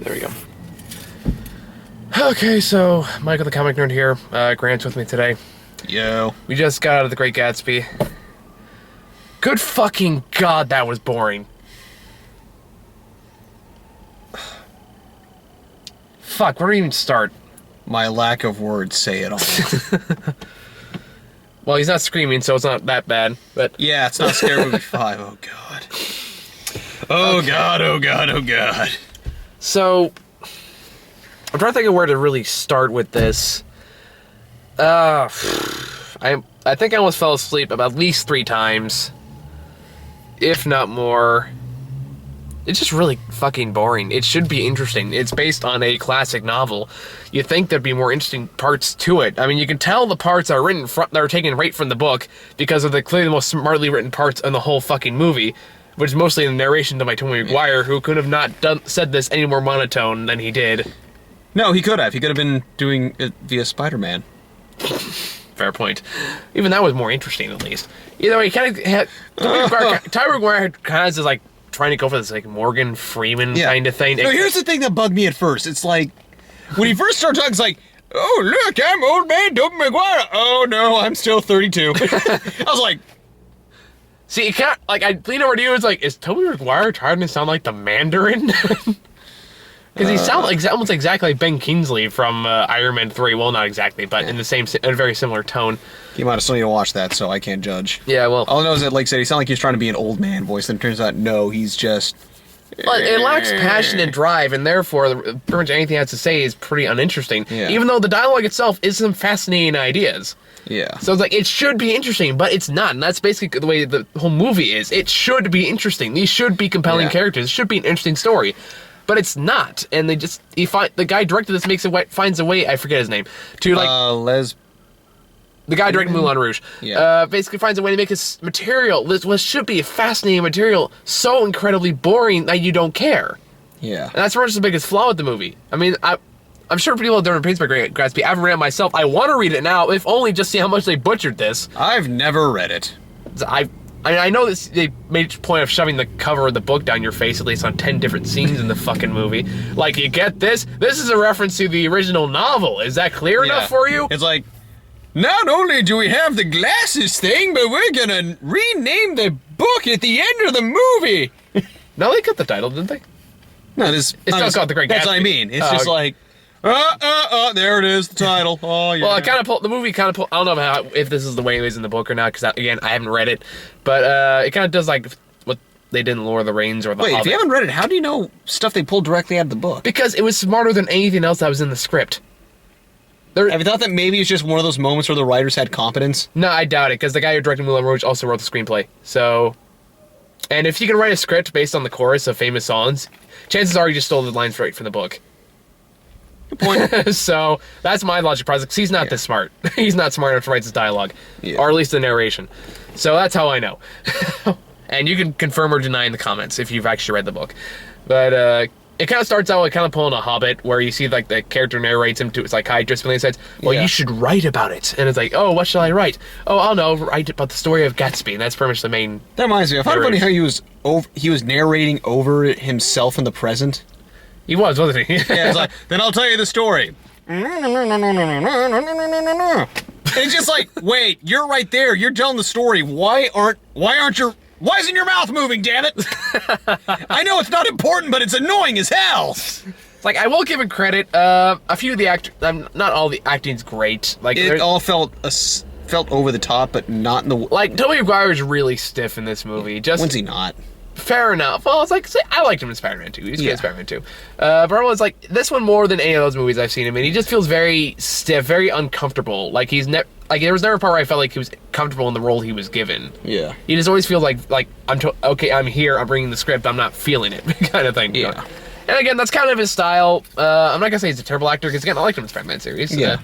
There we go. Okay, so Michael the Comic Nerd here. Grant's with me today. Yo. We just got out of The Great Gatsby. Good fucking God, that was boring. Fuck, where do we even start? My lack of words say it all. Well, he's not screaming, so it's not that bad, but... Yeah, it's not Scary Movie 5. Oh, God. Oh, okay. God, oh, God, oh, God. So, I'm trying to think of where to really start with this. I think I almost fell asleep about at least 3 times. If not more. It's just really fucking boring. It should be interesting. It's based on a classic novel. You'd think there'd be more interesting parts to it. I mean, you can tell the parts are written that are taken right from the book because of the clearly the most smartly written parts in the whole fucking movie, which is mostly the narration to my Tobey Maguire, who could have not said this any more monotone than he did. No, he could have. He could have been doing it via Spider-Man. Fair point. Even that was more interesting, at least. Either way, he kind of had... Tobey Maguire kind of just like trying to go for this like Morgan Freeman kind of thing. No, here's the thing that bugged me at first. It's like, when he first started talking, it's like, oh, look, I'm old man Tobey Maguire. Oh, no, I'm still 32. I was like... See, you can't, like, I lean over to you, it's like, is Tobey Maguire trying to sound like the Mandarin? Because he sounds like, almost exactly like Ben Kingsley from Iron Man 3. Well, not exactly, but in a very similar tone. He might have still need to watch that, so I can't judge. Yeah, well... All I know is that, like I said, he sounded like he was trying to be an old man voice, and it turns out, no, he's just... Well, it lacks passion and drive, and therefore, pretty much anything it has to say is pretty uninteresting. Yeah. Even though the dialogue itself is some fascinating ideas. Yeah. So it's like, it should be interesting, but it's not, and that's basically the way the whole movie is. It should be interesting. These should be compelling characters. It should be an interesting story. But it's not, and they just, the guy directed this finds a way, I forget his name, to like... The guy directing Moulin Rouge, basically finds a way to make this material, what should be a fascinating material, so incredibly boring that you don't care. Yeah. And that's pretty much the biggest flaw with the movie. I mean, I'm sure people have different opinions by Great Gatsby. I haven't read it myself. I want to read it now, if only just see how much they butchered this. I've never read it. I know this, they made a point of shoving the cover of the book down your face, at least on 10 different scenes in the fucking movie. Like, you get this? This is a reference to the original novel. Is that clear enough for you? It's like, not only do we have the glasses thing, but we're gonna rename the book at the end of the movie. No, they cut the title, didn't they? No, it's still called The Great Gatsby. That's what I mean. It's just like, there it is, the title. Oh, yeah. Well, the movie kind of pulled, I don't know if this is the way it is in the book or not, because, again, I haven't read it, but it kind of does, like, what they did in Lord of the Rings or The Hobbit. Wait, if you haven't read it, how do you know stuff they pulled directly out of the book? Because it was smarter than anything else that was in the script. Have you thought that maybe it's just one of those moments where the writers had competence? No, I doubt it, because the guy who directed Moulin Rouge also wrote the screenplay, so... And if you can write a script based on the chorus of famous songs, chances are you just stole the lines right from the book. Good point. So, that's my logic process, because he's not this smart. He's not smart enough to write this dialogue. Yeah. Or at least the narration. So that's how I know. And you can confirm or deny in the comments if you've actually read the book. But, it kind of starts out like kind of pulling a Hobbit, where you see like the character narrates him to a psychiatrist, and he says, well, you should write about it. And it's like, oh, what shall I write? Oh, I'll know, write about the story of Gatsby, and that's pretty much the main... That reminds me, I found it funny how he was narrating over himself in the present. He was, wasn't he? Yeah, it's like, then I'll tell you the story. And it's just like, wait, you're right there, you're telling the story, why isn't your mouth moving, damn it? I know it's not important, but it's annoying as hell. It's like, I will give it credit. A few of the not all the acting's great. Like, it all felt over the top, but not in the... Like, Tobey Maguire is really stiff in this movie. When's he not? Fair enough. Well, it's like, I liked him in Spider-Man 2. He's good in Spider-Man 2. But everyone's like, this one more than any of those movies I've seen him in. He just feels very stiff, very uncomfortable. Like, there was never a part where I felt like he was comfortable in the role he was given. Yeah. He just always feels like okay, I'm here, I'm bringing the script, I'm not feeling it, kind of thing. Yeah. And again, that's kind of his style. I'm not gonna say he's a terrible actor, because again, I liked him in Spider-Man series. Yeah.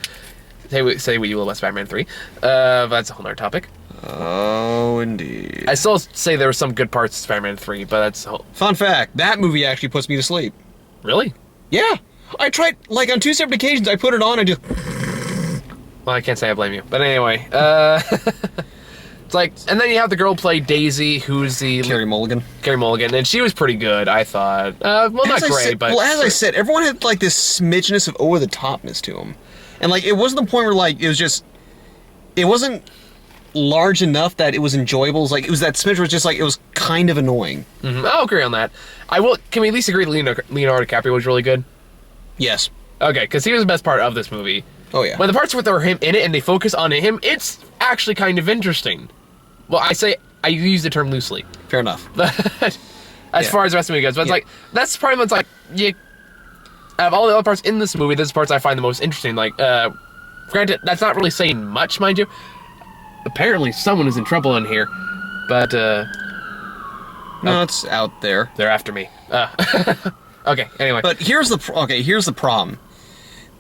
Say what you will about Spider-Man 3. But that's a whole other topic. Oh, indeed. I still say there were some good parts of Spider-Man 3, but that's a whole... Fun fact, that movie actually puts me to sleep. Really? Yeah. I tried, like, on 2 separate occasions, I put it on, I just... Well, I can't say I blame you. But anyway, It's like, and then you have the girl play Daisy, who's the Carey Mulligan. Carey Mulligan, and she was pretty good, I thought. Well, not great, but... Well, as I said, everyone had, like, this smidgeness of over-the-topness to them. And, like, it wasn't the point where, like, it was just... It wasn't large enough that it was enjoyable. It was, like, it was that smidge was just, like, it was kind of annoying. Mm-hmm. I'll agree on that. Can we at least agree that Leonardo DiCaprio was really good? Yes. Okay, because he was the best part of this movie. Oh, yeah. When the parts with him in it and they focus on him, it's actually kind of interesting. Well, I use the term loosely. Fair enough. As far as the rest of the movie goes. But it's like, that's probably what's like, out of all the other parts in this movie, this is the parts I find the most interesting. Like, granted, that's not really saying much, mind you. Apparently, someone is in trouble in here. But, no, it's out there. They're after me. Okay, anyway. But here's the problem.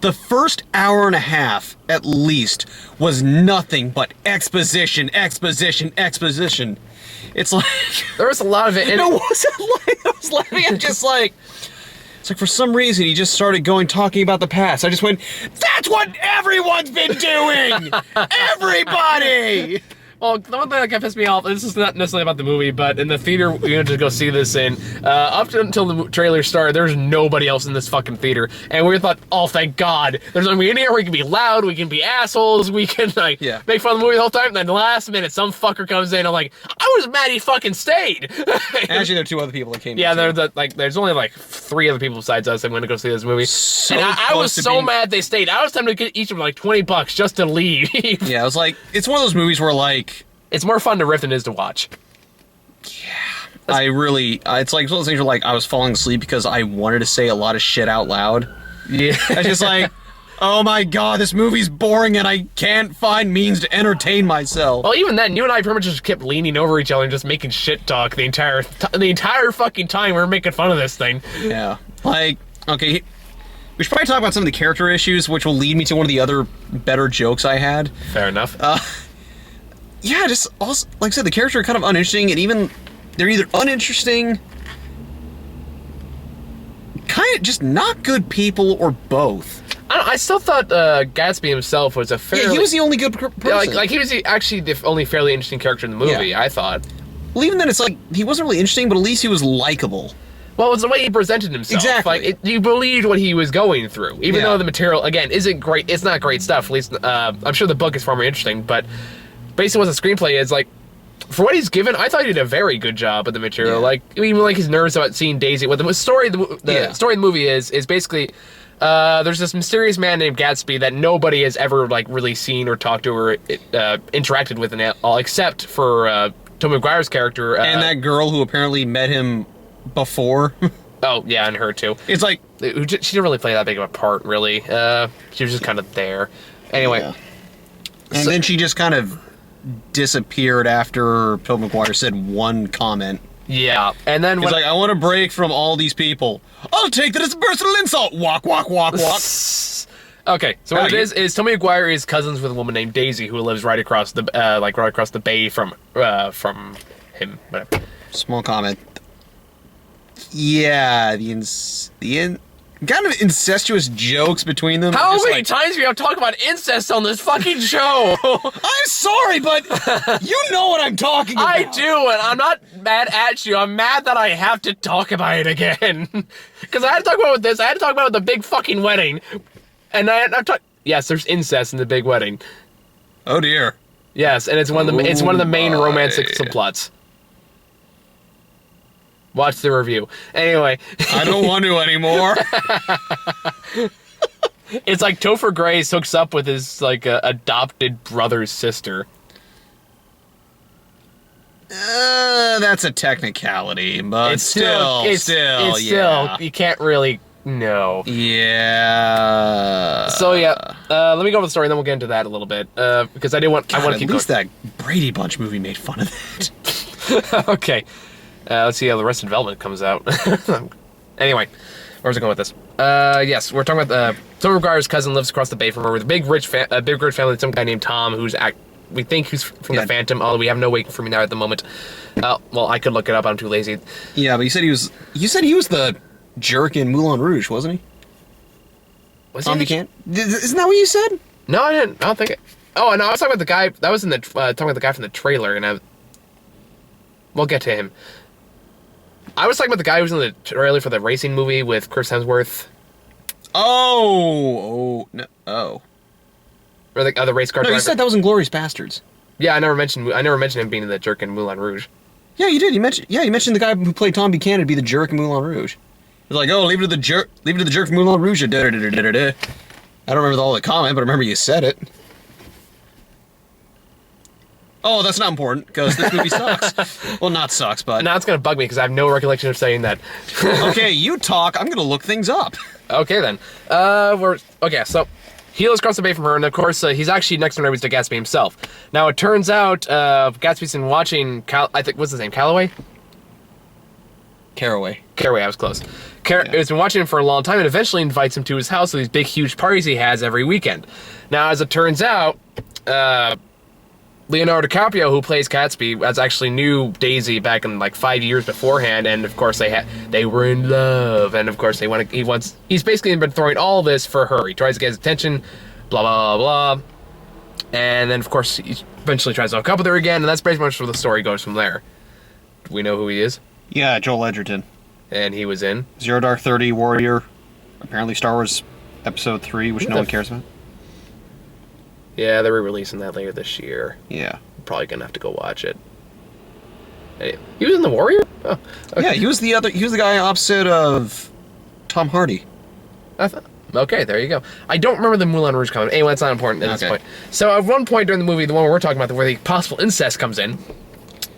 The first hour and a half, at least, was nothing but exposition. It's like... There was a lot of it. And it wasn't like... I was laughing at just like... It's like, for some reason, he just started talking about the past. I just went, that's what everyone's been doing! Everybody! Well, the one thing that pissed me off, this is not necessarily about the movie, but in the theater we went to go see this in, up until the trailer started, there was nobody else in this fucking theater. And we thought, oh, thank God. There's nobody in here, we can be loud, we can be assholes, we can, like, make fun of the movie the whole time. And then the last minute, some fucker comes in, I'm like, I was mad he fucking stayed. Actually, there are two other people that came in. Yeah, there's only, like, 3 other people besides us that went to go see this movie. And I was so mad they stayed. I was tempted to get each of them, like, $20 just to leave. Yeah, it was like, it's one of those movies where, like... It's more fun to riff than it is to watch. Yeah. It's like one of those things where, like, I was falling asleep because I wanted to say a lot of shit out loud. Yeah. I just like, oh my God, this movie's boring and I can't find means to entertain myself. Well, even then, you and I pretty much just kept leaning over each other and just making shit talk the entire fucking time we were making fun of this thing. Yeah. Like, okay, we should probably talk about some of the character issues, which will lead me to one of the other better jokes I had. Fair enough. Yeah, just also, like I said, the characters are kind of uninteresting, and even they're either uninteresting, kind of just not good people, or both. I still thought Gatsby himself was a fairly... Yeah, he was the only good person. Yeah, like he was actually the only fairly interesting character in the movie, I thought. Well, even then, it's like, he wasn't really interesting, but at least he was likable. Well, it's the way he presented himself. Exactly. Like, you believed what he was going through, even though the material, again, isn't great. It's not great stuff, at least, I'm sure the book is far more interesting, but... Basically, what the screenplay is, like, for what he's given, I thought he did a very good job with the material. Like, even like his nerves about seeing Daisy. What the story, the story of the movie is basically, there's this mysterious man named Gatsby that nobody has ever, like, really seen or talked to or interacted with at all, except for Tom McGuire's character. And that girl who apparently met him before. Oh, yeah, and her, too. It's like... She didn't really play that big of a part, really. She was just kind of there. Anyway. Yeah. And then she just kind of... disappeared after Tobey Maguire said one comment. Yeah, and then he's like, I want a break from all these people. I'll take that as a personal insult. Walk. Okay, so what it is Tobey Maguire is cousins with a woman named Daisy who lives right across the right across the bay from him. Whatever. Small comment. Yeah, the kind of incestuous jokes between them. How many times do we have to talk about incest on this fucking show? I'm sorry, but you know what I'm talking about. I do, and I'm not mad at you. I'm mad that I have to talk about it again. Because I had to talk about this. I had to talk about the big fucking wedding. And yes, there's incest in the big wedding. Oh dear. Yes, and it's one of the main romantic subplots. Watch the review. Anyway. I don't want to anymore. It's like Topher Grace hooks up with his, like, adopted brother's sister. That's a technicality, but it's still, you can't really know. Yeah. So, yeah, let me go over the story, and then we'll get into that a little bit, because I want to keep going. At least that Brady Bunch movie made fun of that. Okay. Let's see how the rest of development comes out. Anyway, where's it going with this? Yes, we're talking about Tobey Maguire's cousin lives across the bay from her with a big rich family. Some guy named Tom we think who's from the Phantom, although we have no way for me now at the moment. Well, I could look it up. I'm too lazy. Yeah, but you said he was the jerk in Moulin Rouge, wasn't he? Was Tom Buchanan? Isn't that what you said? No, I didn't. I don't think it. Oh, and I was talking about the guy that was in the talking about the guy from the trailer, and we'll get to him. I was talking about the guy who was in the trailer for the racing movie with Chris Hemsworth. No. Or the other race car No, driver. you said that was in Glorious Bastards. Yeah, I never mentioned him being the jerk in Moulin Rouge. Yeah, you did. You mentioned the guy who played Tom Buchanan to be the jerk in Moulin Rouge. It was like, oh, leave it to the jerk from Moulin Rouge. I don't remember all the comment, but I remember you said it. Oh, that's not important, because this movie sucks. Well, not sucks, but... Now it's going to bug me, because I have no recollection of saying that. Okay, you talk. I'm going to look things up. Okay, then. Okay, so he lives across the bay from her, and of course, he's actually next door neighbors to Gatsby himself. Now, it turns out, Gatsby's been watching, what's his name, Calloway? Caraway, I was close. He's been watching him for a long time, and eventually invites him to his house to these big, huge parties he has every weekend. Now, as it turns out, Leonardo DiCaprio, who plays Gatsby, actually knew Daisy back in like 5 years beforehand, and of course they were in love, and of course he's basically been throwing all this for her. He tries to get his attention, blah blah blah, and then of course he eventually tries to hook up with her again, and that's pretty much where the story goes from there. Do we know who he is? Yeah, Joel Edgerton. And he was in Zero Dark 30, Warrior, apparently Star Wars Episode 3, which no one cares about. Yeah, they're re-releasing that later this year. Yeah. I'm probably gonna have to go watch it. Hey, he was in The Warrior? Oh, okay. Yeah, he was the guy opposite of Tom Hardy. Okay, there you go. I don't remember the Moulin Rouge comment. Anyway, that's not important at this point. So at one point during the movie, the one we're talking about, where the possible incest comes in,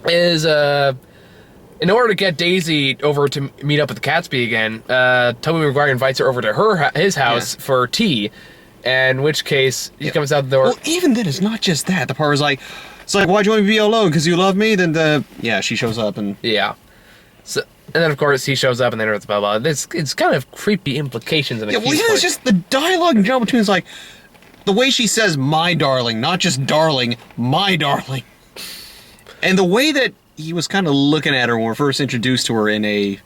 is in order to get Daisy over to meet up with Gatsby again, Tobey Maguire invites her over to his house for tea. And in which case, he comes out the door. Well, even then, it's not just that. The part was like, it's like, why'd you want me to be alone? Because you love me? Then she shows up and... Yeah. So, and then, of course, he shows up and then it's blah, blah. It's kind of creepy implications in a key point. It's just the dialogue in general between, it's like, the way she says, my darling, not just darling, my darling. And the way that he was kind of looking at her when we were first introduced to her in a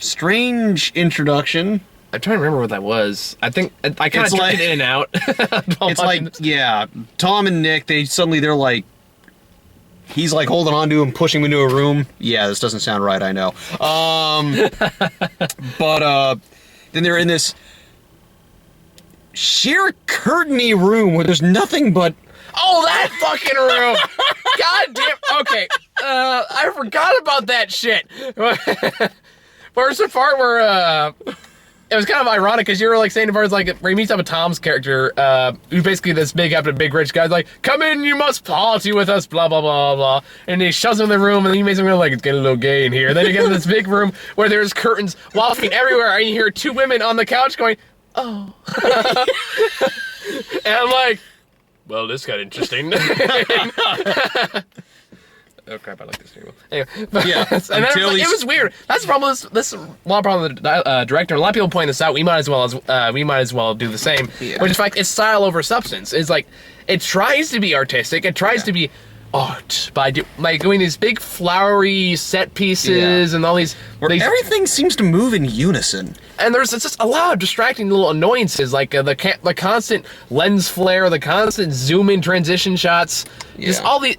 strange introduction... I'm trying to remember what that was. I think I kind of turned it in and out. It's like, Tom and Nick, they're like, he's like holding on to him, pushing him into a room. Yeah, this doesn't sound right, I know. But then they're in this sheer curtainy room where there's nothing but... Oh, that fucking room! God damn... Okay, I forgot about that shit. There's a part where, it was kind of ironic because you were like saying the parts like where he meets up with Tom's character, who's basically this big rich guy's like, come in, you must party with us, blah blah blah blah, and he shoves him in the room, and then he makes him feel like it's getting a little gay in here. And then you get in this big room where there's curtains wafting everywhere, and you hear two women on the couch going, oh, and I'm like, well, this got interesting. Oh crap! I like this table. Anyway, yeah, and it was weird. That's the problem. This is a lot of problem with the director. A lot of people point this out. We might as well do the same. Yeah. Which is like it's style over substance. It's like it tries to be artistic. It tries to be art by doing these big flowery set pieces and all these where everything seems to move in unison. And it's just a lot of distracting little annoyances, like the constant lens flare, the constant zoom in transition shots, just all the.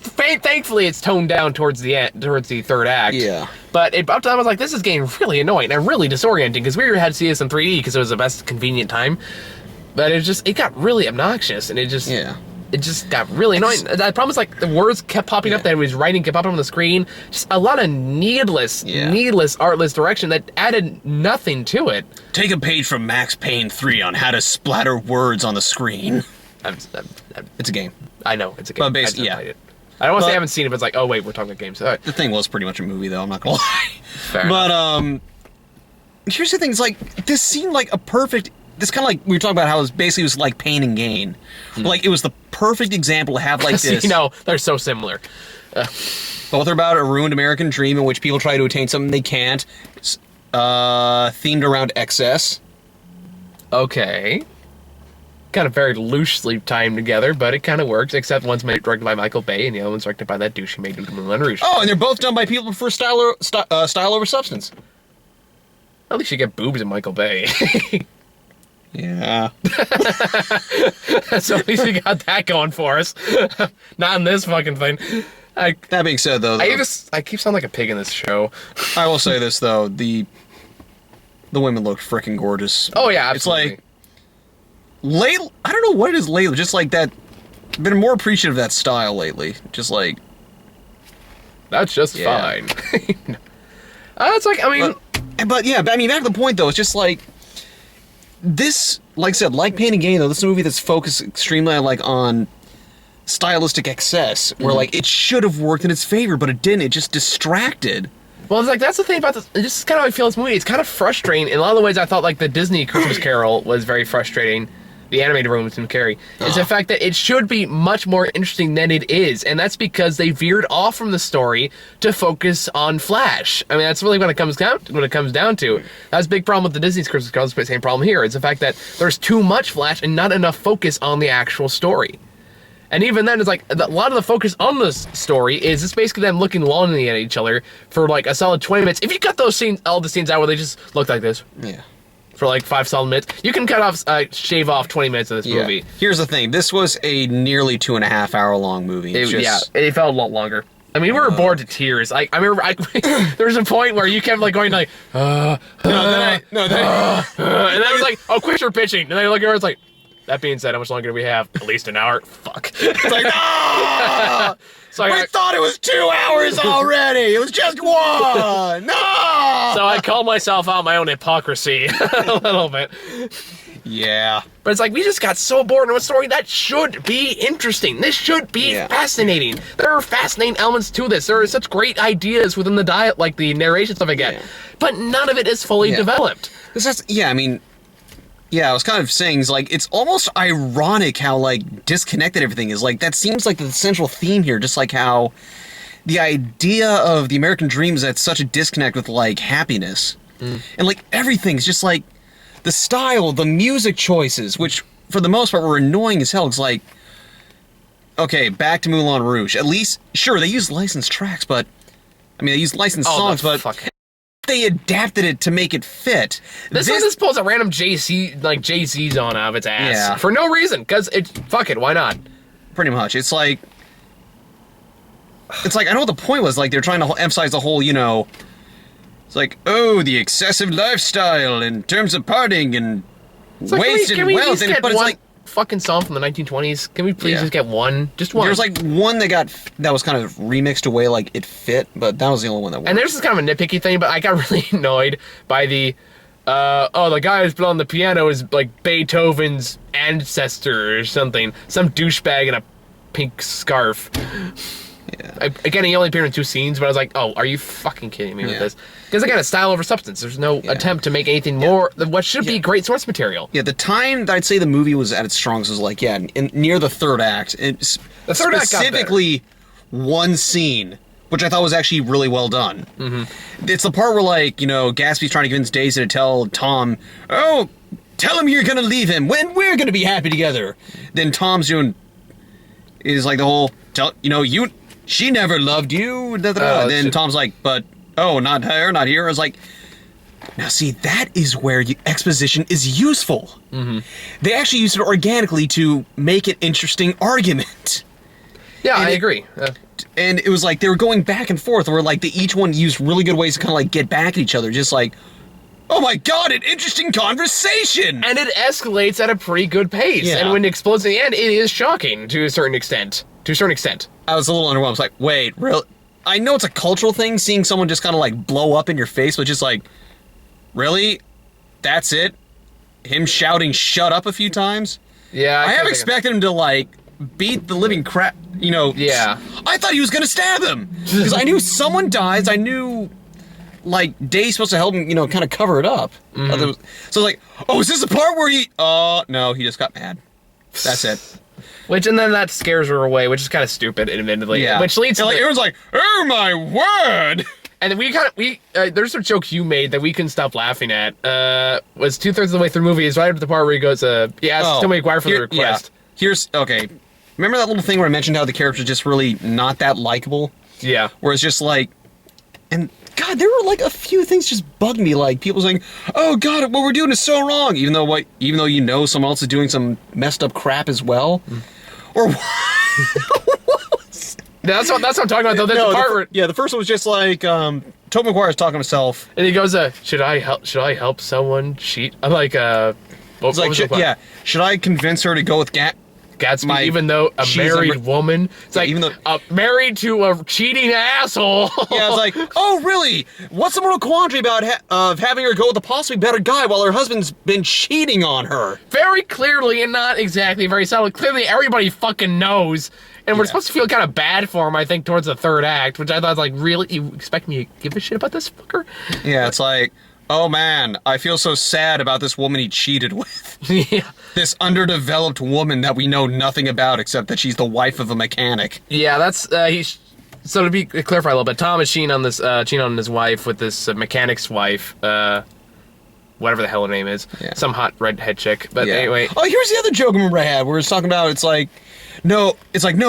Thankfully, it's toned down towards the end, towards the third act. Yeah. But up to that, I was like, this is getting really annoying and really disorienting because we had to see this in 3D because it was the best convenient time. But it got really obnoxious and it just got really annoying. The problem is like the words kept popping up that he was writing, kept popping up on the screen. Just a lot of needless, artless direction that added nothing to it. Take a page from Max Payne 3 on how to splatter words on the screen. It's a game. I know, it's a game. But basically, I don't want to say I haven't seen it, but it's like, oh wait, we're talking about games. Right. The thing was pretty much a movie, though. I'm not gonna lie. Fair enough. Here's the thing: it's like this seemed like a perfect. This kind of like we were talking about how it was like Pain and Gain. Like it was the perfect example to have like this. They're so similar. Both are about a ruined American dream in which people try to attain something they can't. Themed around excess. Okay. Kind of very loosely timed together, but it kind of works, except one's directed by Michael Bay, and the other one's directed by that douche who made Moulin Rouge. Oh, and they're both done by people who prefer style over substance. At least you get boobs in Michael Bay. Yeah. So at least we got that going for us. Not in this fucking thing. That being said, though, I keep sounding like a pig in this show. I will say this though: the women look freaking gorgeous. Oh yeah, absolutely. It's like I don't know what it is lately. Just like that, been more appreciative of that style lately. Just like that's just fine. It's like I mean, but I mean, back to the point though. It's just like this. Like I said, like Pain and Gain though, this is a movie that's focused extremely on stylistic excess, where like it should have worked in its favor, but it didn't. It just distracted. Well, it's like that's the thing about this. This is kind of how I feel this movie. It's kind of frustrating in a lot of the ways. I thought like the Disney Christmas Carol was very frustrating. The animated one with Tim Carrey is the fact that it should be much more interesting than it is, and that's because they veered off from the story to focus on Flash. I mean, that's really what it comes down to. That's a big problem with the Disney's Christmas Carol. It's the same problem here. It's the fact that there's too much Flash and not enough focus on the actual story. And even then, it's like a lot of the focus on this story is it's basically them looking longingly at each other for like a solid 20 minutes. If you cut those scenes, all the scenes out where they just look like this, for like 5 solid minutes, you can shave off 20 minutes of this movie. Here's the thing: this was a nearly 2.5 hour long movie. It felt a lot longer. I mean, we were bored to tears. I remember there was a point where you kept like going like, and then I was like, oh, quick, you're pitching, and then I look over, it's like. That being said, how much longer do we have? At least an hour? Fuck. It's like, no! So we thought it was 2 hours already! It was just one! No! So I called myself out my own hypocrisy a little bit. Yeah. But it's like, we just got so bored in a story that should be interesting. This should be fascinating. There are fascinating elements to this. There are such great ideas within the diet, like the narration stuff I get. But none of it is fully developed. I was kind of saying, it's almost ironic how, like, disconnected everything is. Like, that seems like the central theme here, just like how the idea of the American dream is at such a disconnect with, like, happiness. And, like, everything's just, like, the style, the music choices, which, for the most part, were annoying as hell. It's like, okay, back to Moulin Rouge. At least, sure, they used licensed tracks, but, I mean, they used licensed songs, but... They adapted it to make it fit. This one just pulls a random Jay-Z on out of its ass for no reason, because fuck it, why not? Pretty much. It's like I know what the point was. Like they're trying to emphasize the whole, it's like, oh, the excessive lifestyle in terms of partying and waste and wealth, but it's like fucking song from the 1920s. Can we please just get one? Just one. There's like one that was kind of remixed away like it fit, but that was the only one that worked. And there's this kind of a nitpicky thing, but I got really annoyed by the the guy who's playing on the piano is like Beethoven's ancestor or something. Some douchebag in a pink scarf. Again, he only appeared in 2 scenes, but I was like, oh, are you fucking kidding me with this? Because again, it's style over substance. There's no attempt to make anything more than what should be great source material. Yeah, the time that I'd say the movie was at its strongest was like, near the third act. The third act specifically one scene, which I thought was actually really well done. It's the part where, like, Gatsby's trying to convince Daisy to tell Tom, oh, tell him you're gonna leave him when we're gonna be happy together. Then Tom's doing, is like the whole, she never loved you. Then Tom's like, but, not her, not here. I was like, now see, that is where exposition is useful. They actually used it organically to make an interesting argument. Yeah, I agree. And it was like they were going back and forth where like each one used really good ways to kind of like get back at each other. Just like, oh my god, an interesting conversation! And it escalates at a pretty good pace. Yeah. And when it explodes at the end, it is shocking to a certain extent. I was a little underwhelmed. I was like, wait, really? I know it's a cultural thing, seeing someone just kind of like blow up in your face, but just like, really? That's it? Him shouting shut up a few times? Yeah. I have expected him to like beat the living crap, Yeah. I thought he was gonna stab him! Because I knew someone dies, I knew like Day's supposed to help him, kind of cover it up. So like, oh, is this the part where no, he just got mad. That's it. And then that scares her away, which is kind of stupid, admittedly. Yeah. Which leads to everyone's like, oh my word! And then there's some joke you made that we couldn't stop laughing at. Was 2/3 of the way through the movie is right at the part where he goes, ask Tommy McGuire for the request. Okay. Remember that little thing where I mentioned how the character's just really not that likable? Yeah. Where it's just like, and God, there were like a few things just bugged me, like people saying, "Oh God, what we're doing is so wrong," even though you know someone else is doing some messed up crap as well, or. That's what I'm talking about, though. There's No, the part where... the first one was just like, Tobey Maguire's talking to himself. And he goes, should I help someone cheat? I'm like, what, It's like, should I convince her to go with Gatsby, even though a married woman? It's like, even though married to a cheating asshole. Yeah, it's like, oh, really? What's the moral quandary about of having her go with a possibly better guy while her husband's been cheating on her? Very clearly, and not exactly very subtly. Clearly, everybody fucking knows. And we're supposed to feel kind of bad for him, I think, towards the third act, which I thought was like, really? You expect me to give a shit about this fucker? Yeah, it's like, oh man, I feel so sad about this woman he cheated with. Yeah. This underdeveloped woman that we know nothing about except that she's the wife of a mechanic. Yeah, that's, so to be clarify a little bit, Tom is cheating on his wife with this mechanic's wife, whatever the hell her name is. Yeah. Some hot redhead chick. But anyway. Oh, here's the other joke I remember I had where it's talking about, no,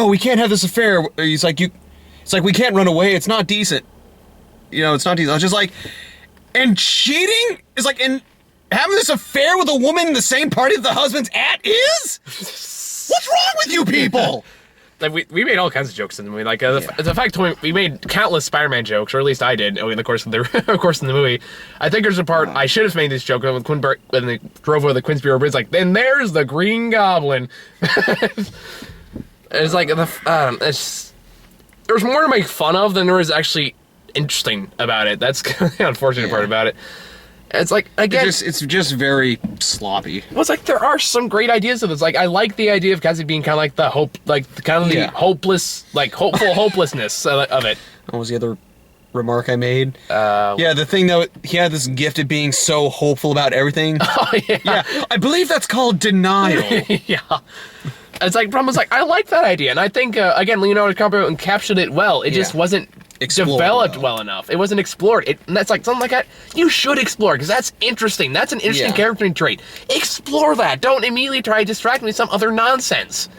we can't have this affair. It's like, we can't run away. It's not decent. It's not decent. I was just like, and cheating is like, and having this affair with a woman in the same party that the husband's at is? What's wrong with you people? Like we made all kinds of jokes in the movie. Like the fact we made countless Spider-Man jokes, or at least I did, in the course of the movie. I think there's a part I should have made this joke when they drove over the Queensboro Bridge. Like, then there's the Green Goblin. It's like there was more to make fun of than there was actually interesting about it. That's kind of the unfortunate part about it. It's like, again, it's just very sloppy. Well, it's like there are some great ideas of this. Like, I like the idea of Gatsby being kind of like the hope, like kind of the hopeless, like hopeful hopelessness of it. What was the other remark I made? The thing that he had this gift of being so hopeful about everything. Oh yeah. Yeah, I believe that's called denial. Yeah. It's like, problem was like, I like that idea, and I think again, Leonardo DiCaprio encapsulated it well. It just wasn't developed well enough. It wasn't explored. And that's like something like that. You should explore, because that's interesting. That's an interesting character trait. Explore that. Don't immediately try to distract me with some other nonsense.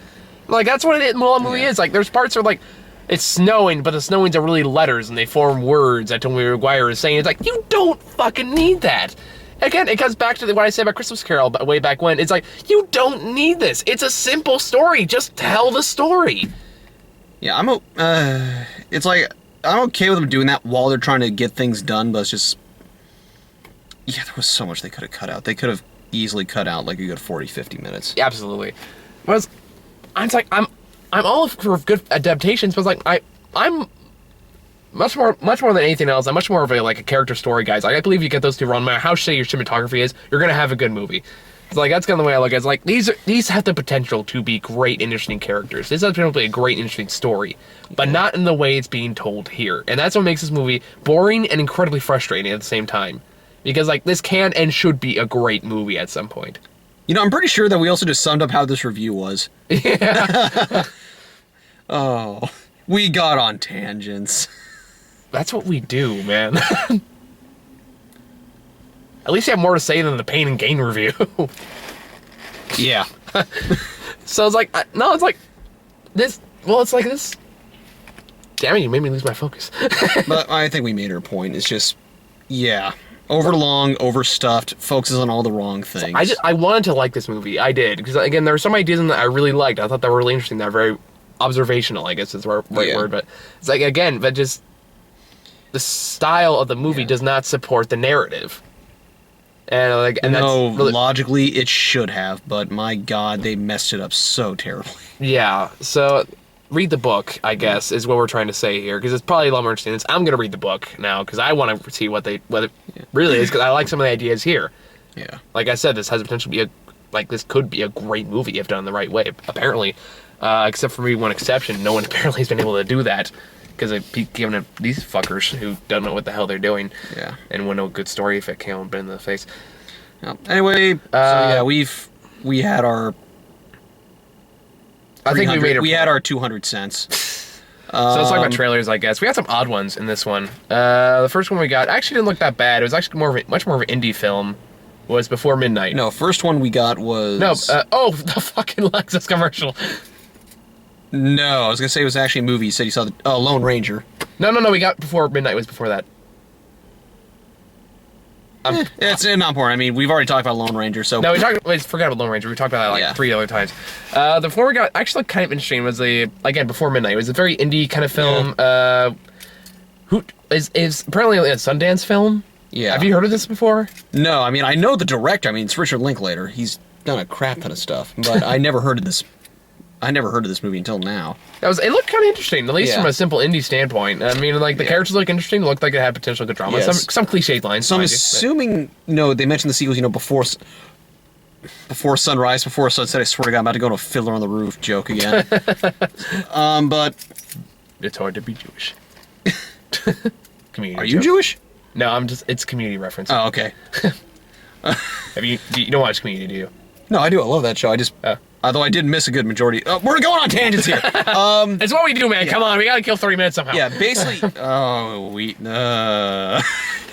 Like, that's what the movie is. Like, there's parts where like it's snowing, but the snowings are really letters and they form words that Tobey Maguire is saying. It's like, you don't fucking need that. Again, it comes back to what I said about Christmas Carol way back when. It's like, you don't need this. It's a simple story. Just tell the story. Yeah, it's like, I'm okay with them doing that while they're trying to get things done, but it's just... Yeah, there was so much they could have cut out. They could have easily cut out like a good 40, 50 minutes. Yeah, absolutely. But I'm all for good adaptations, but it's like, I'm... Much more than anything else, I'm much more of a character story guy. Like, I believe you get those two wrong, no matter how shitty your cinematography is, you're gonna have a good movie. It's like, that's kind of the way I look at it. It's like, these have the potential to be great, interesting characters. This has the potential to be a great, interesting story, but not in the way it's being told here. And that's what makes this movie boring and incredibly frustrating at the same time. Because, like, this can and should be a great movie at some point. I'm pretty sure that we also just summed up how this review was. Yeah. Oh, we got on tangents. That's what we do, man. At least you have more to say than the Pain and Gain review. Yeah. So it's like, no, it's like this. Well, it's like this. Damn it, you made me lose my focus. But I think we made our point. It's just, overlong, overstuffed, focuses on all the wrong things. So I wanted to like this movie. I did. Because, again, there were some ideas in that I really liked. I thought they were really interesting. They're very observational, I guess is the right word. But it's like, again, but just the style of the movie does not support the narrative. And no, that's really, logically it should have, but my God, they messed it up so terribly. Yeah, so read the book, I guess, is what we're trying to say here, because it's probably a lot more interesting. I'm going to read the book now, because I want to see what it really is, because I like some of the ideas here. Yeah. Like I said, this has the potential to be this could be a great movie if done the right way, apparently. Except for maybe one exception, no one apparently has been able to do that. Because they keep giving it these fuckers who don't know what the hell they're doing. Yeah. And wouldn't know a good story if it came and been in the face. Yeah. Anyway, we had our... I think we had our 200 cents. So let's talk about trailers, I guess. We had some odd ones in this one. The first one we got actually didn't look that bad. It was actually much more of an indie film. Was Before Midnight. No, first one we got was... No, the fucking Lexus commercial. No, I was going to say it was actually a movie. You said you saw the Lone Ranger. No, we got Before Midnight was before that. It's not important. I mean, we've already talked about Lone Ranger, so... No, we forgot about Lone Ranger. We talked about that like 3 other times. The one we got actually kind of interesting was again, Before Midnight. It was a very indie kind of film. Who is apparently a Sundance film? Yeah. Have you heard of this before? No, I mean, I know the director. I mean, it's Richard Linklater. He's done a crap ton of stuff, but I never heard of this. I never heard of this movie until now. It looked kind of interesting, at least from a simple indie standpoint. I mean, like, the characters look interesting. It looked like it had potential good drama. Yes. Some cliched lines. So I'm assuming, they mentioned the sequels, before sunrise, before sunset. I swear to God, I'm about to go to a Fiddler on the Roof joke again. But it's hard to be Jewish. Community Are you joke. Jewish? No, it's Community reference. Oh, okay. You don't watch Community, do you? No, I do. I love that show. Although I did miss a good majority. We're going on tangents here. It's what we do, man. Come on, we gotta kill 30 minutes somehow. Yeah, basically.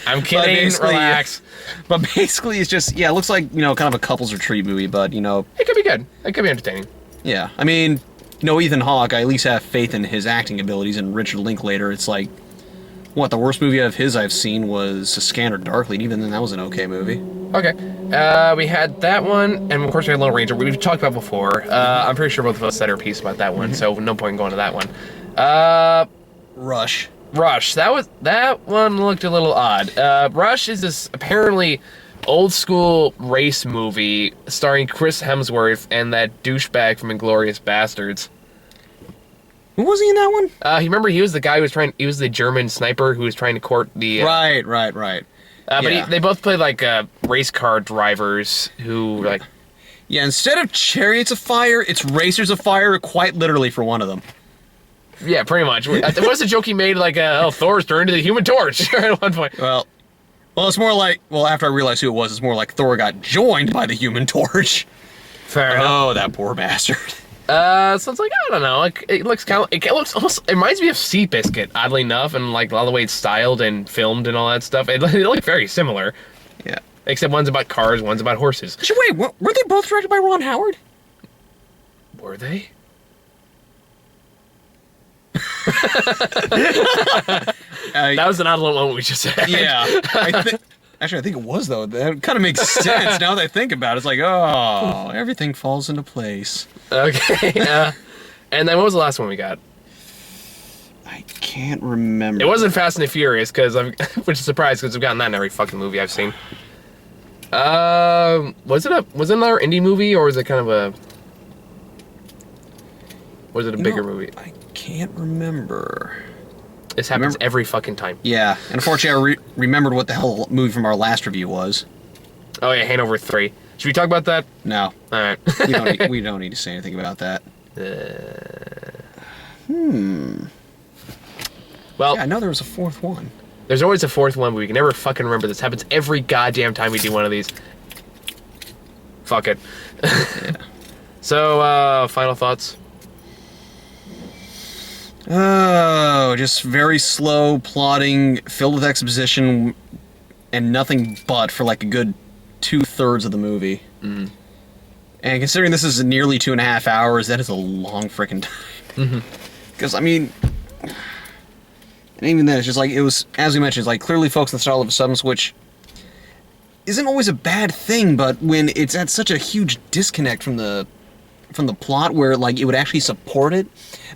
I'm kidding. Relax. But basically, it's just it looks like kind of a couples retreat movie, but it could be good. It could be entertaining. Yeah, I mean, Ethan Hawke. I at least have faith in his acting abilities, and Richard Linklater. It's like, the worst movie of his I've seen was A Scanner Darkly, and even then that was an okay movie. Okay. We had that one, and of course we had Lone Ranger, we've talked about before. I'm pretty sure both of us said our piece about that one, so no point in going to that one. Rush. That one looked a little odd. Rush is this apparently old school race movie starring Chris Hemsworth and that douchebag from Inglourious Bastards. Who was he in that one? Remember he was the guy he was the German sniper who was trying to court the... Right. But they both played like race car drivers who like... Yeah, instead of Chariots of Fire, it's Racers of Fire, quite literally for one of them. Yeah, pretty much. What was the joke he made? Like, Thor's turned into the Human Torch at one point. Well, it's more like... Well, after I realized who it was, it's more like Thor got joined by the Human Torch. Fair enough. Oh, that poor bastard. So it's like, I don't know, like, it looks kind of, it looks almost, it reminds me of Seabiscuit, oddly enough, and like all the way it's styled and filmed and all that stuff. It looked very similar. Yeah. Except one's about cars, one's about horses. Wait, were they both directed by Ron Howard? Were they? That was an odd little moment we just had. Yeah. Actually, I think it was, though. That kind of makes sense now that I think about it. It's like, everything falls into place. Okay. And then what was the last one we got? I can't remember. It wasn't Fast and the Furious, which is a surprise, because I've gotten that in every fucking movie I've seen. Was it another indie movie, or was it kind of a... Was it a bigger movie? I can't remember. This happens every fucking time. Yeah. And unfortunately, I remembered what the hell movie from our last review was. Oh, yeah, Hanover 3. Should we talk about that? No. All right. we don't need to say anything about that. Well, yeah, I know there was a fourth one. There's always a fourth one, but we can never fucking remember. This happens every goddamn time we do one of these. Fuck it. Yeah. So, final thoughts? Oh, just very slow plotting, filled with exposition, and nothing but for like a good 2/3 of the movie. Mm-hmm. And considering this is nearly 2.5 hours, that is a long freaking time. Because, I mean... And even then, it's just like, it was, as we mentioned, it's like clearly focused on the style of a substance, which isn't always a bad thing, but when it's at such a huge disconnect from the plot where, like, it would actually support it,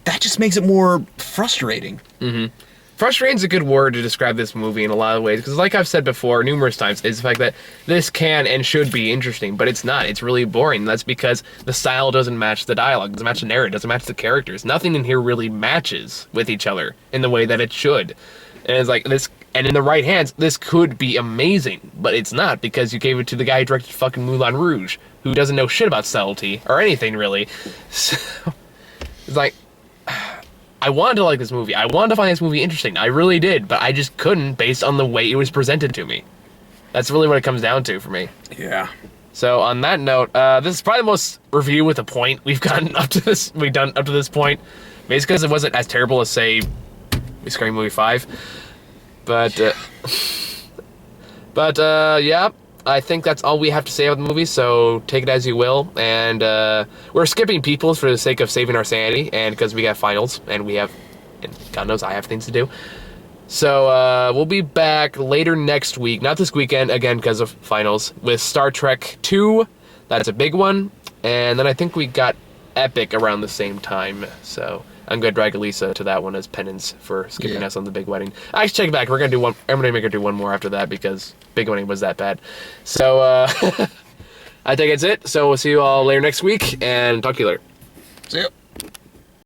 that just makes it more frustrating. Mm-hmm. Frustrating is a good word to describe this movie in a lot of ways, because like I've said before numerous times, is the fact that this can and should be interesting, but it's not. It's really boring. That's because the style doesn't match the dialogue, doesn't match the narrative, doesn't match the characters. Nothing in here really matches with each other in the way that it should. And it's like this, and in the right hands, this could be amazing, but it's not, because you gave it to the guy who directed fucking Moulin Rouge, who doesn't know shit about subtlety or anything really. So it's like, I wanted to like this movie. I wanted to find this movie interesting. I really did, but I just couldn't based on the way it was presented to me. That's really what it comes down to for me. Yeah. So on that note, this is probably the most review with a point we've done up to this point. Basically because it wasn't as terrible as, say, Scary Movie 5. But yeah, I think that's all we have to say about the movie, so take it as you will. And we're skipping Peoples for the sake of saving our sanity, and because we got finals, and God knows I have things to do. So we'll be back later next week, not this weekend, again, because of finals, with Star Trek 2. That's a big one. And then I think we got Epic around the same time. So I'm going to drag Elisa to that one as penance for skipping us on the big wedding. I should take it back. We're going to do one. I'm going to make her do one more after that because big wedding was that bad. So I think that's it. So we'll see you all later next week and talk to you later. See ya.